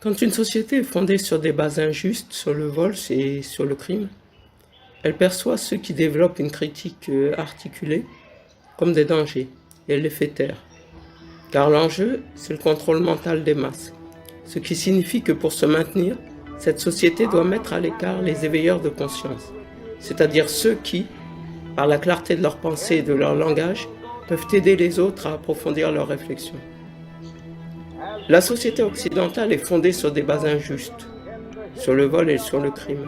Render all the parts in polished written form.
Quand une société est fondée sur des bases injustes, sur le vol et sur le crime, elle perçoit ceux qui développent une critique articulée comme des dangers et elle les fait taire. Car l'enjeu, c'est le contrôle mental des masses, ce qui signifie que pour se maintenir, cette société doit mettre à l'écart les éveilleurs de conscience, c'est-à-dire ceux qui, par la clarté de leur pensée et de leur langage, peuvent aider les autres à approfondir leurs réflexions. La société occidentale est fondée sur des bases injustes, sur le vol et sur le crime.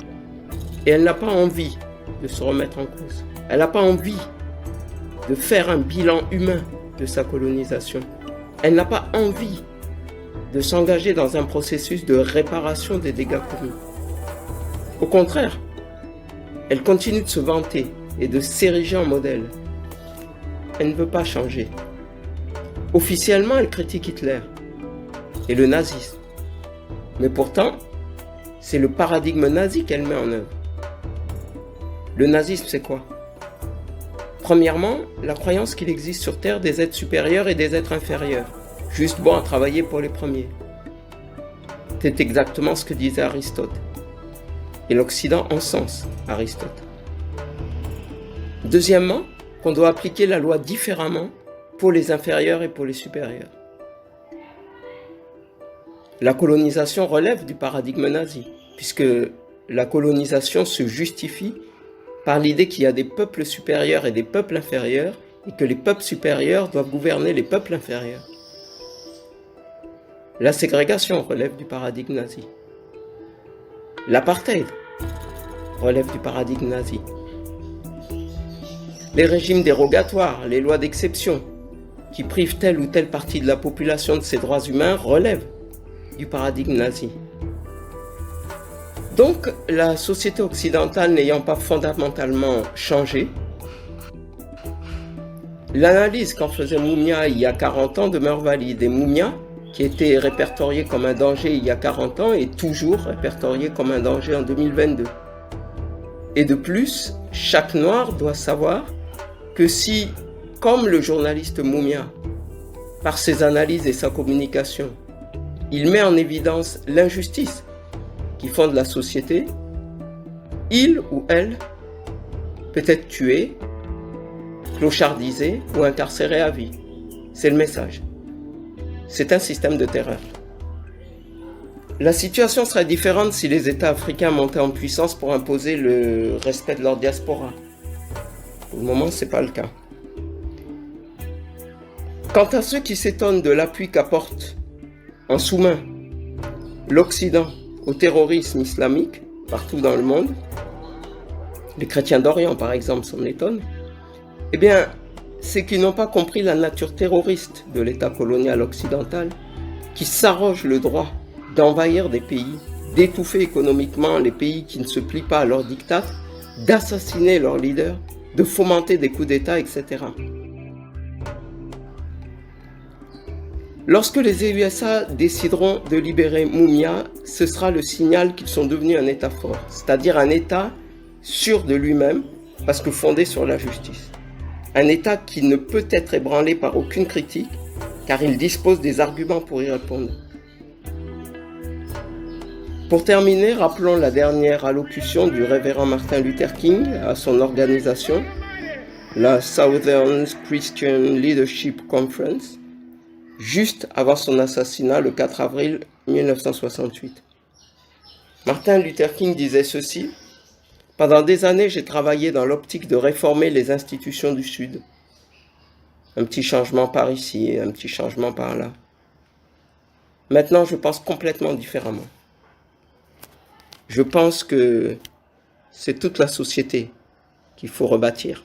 Et elle n'a pas envie de se remettre en cause. Elle n'a pas envie de faire un bilan humain de sa colonisation. Elle n'a pas envie de s'engager dans un processus de réparation des dégâts commis. Au contraire, elle continue de se vanter et de s'ériger en modèle. Elle ne veut pas changer. Officiellement, elle critique Hitler et le nazisme. Mais pourtant, c'est le paradigme nazi qu'elle met en œuvre. Le nazisme, c'est quoi? Premièrement, la croyance qu'il existe sur Terre des êtres supérieurs et des êtres inférieurs, juste bons à travailler pour les premiers. C'est exactement ce que disait Aristote. Et l'Occident encense Aristote. Deuxièmement, qu'on doit appliquer la loi différemment pour les inférieurs et pour les supérieurs. La colonisation relève du paradigme nazi, puisque la colonisation se justifie par l'idée qu'il y a des peuples supérieurs et des peuples inférieurs, et que les peuples supérieurs doivent gouverner les peuples inférieurs. La ségrégation relève du paradigme nazi. L'apartheid relève du paradigme nazi. Les régimes dérogatoires, les lois d'exception, qui privent telle ou telle partie de la population de ses droits humains, relèvent du paradigme nazi. Donc, la société occidentale n'ayant pas fondamentalement changé, l'analyse qu'en faisait Mumia il y a 40 ans demeure valide. Et Mumia, qui était répertorié comme un danger il y a 40 ans, est toujours répertorié comme un danger en 2022. Et de plus, chaque Noir doit savoir que si, comme le journaliste Mumia, par ses analyses et sa communication, il met en évidence l'injustice qui fonde la société, il ou elle peut être tué, clochardisé ou incarcéré à vie. C'est le message. C'est un système de terreur. La situation serait différente si les États africains montaient en puissance pour imposer le respect de leur diaspora. Pour le moment, ce n'est pas le cas. Quant à ceux qui s'étonnent de l'appui qu'apporte en sous-main l'Occident au terrorisme islamique partout dans le monde, les chrétiens d'Orient par exemple s'en étonnent, eh bien, c'est qu'ils n'ont pas compris la nature terroriste de l'État colonial occidental qui s'arroge le droit d'envahir des pays, d'étouffer économiquement les pays qui ne se plient pas à leurs diktats, d'assassiner leurs leaders, de fomenter des coups d'État, etc. Lorsque les USA décideront de libérer Mumia, ce sera le signal qu'ils sont devenus un État fort, c'est-à-dire un État sûr de lui-même, parce que fondé sur la justice. Un État qui ne peut être ébranlé par aucune critique, car il dispose des arguments pour y répondre. Pour terminer, rappelons la dernière allocution du révérend Martin Luther King à son organisation, la Southern Christian Leadership Conference, juste avant son assassinat le 4 avril 1968. Martin Luther King disait ceci: « Pendant des années, j'ai travaillé dans l'optique de réformer les institutions du Sud. Un petit changement par ici, un petit changement par là. Maintenant, je pense complètement différemment. Je pense que c'est toute la société qu'il faut rebâtir. »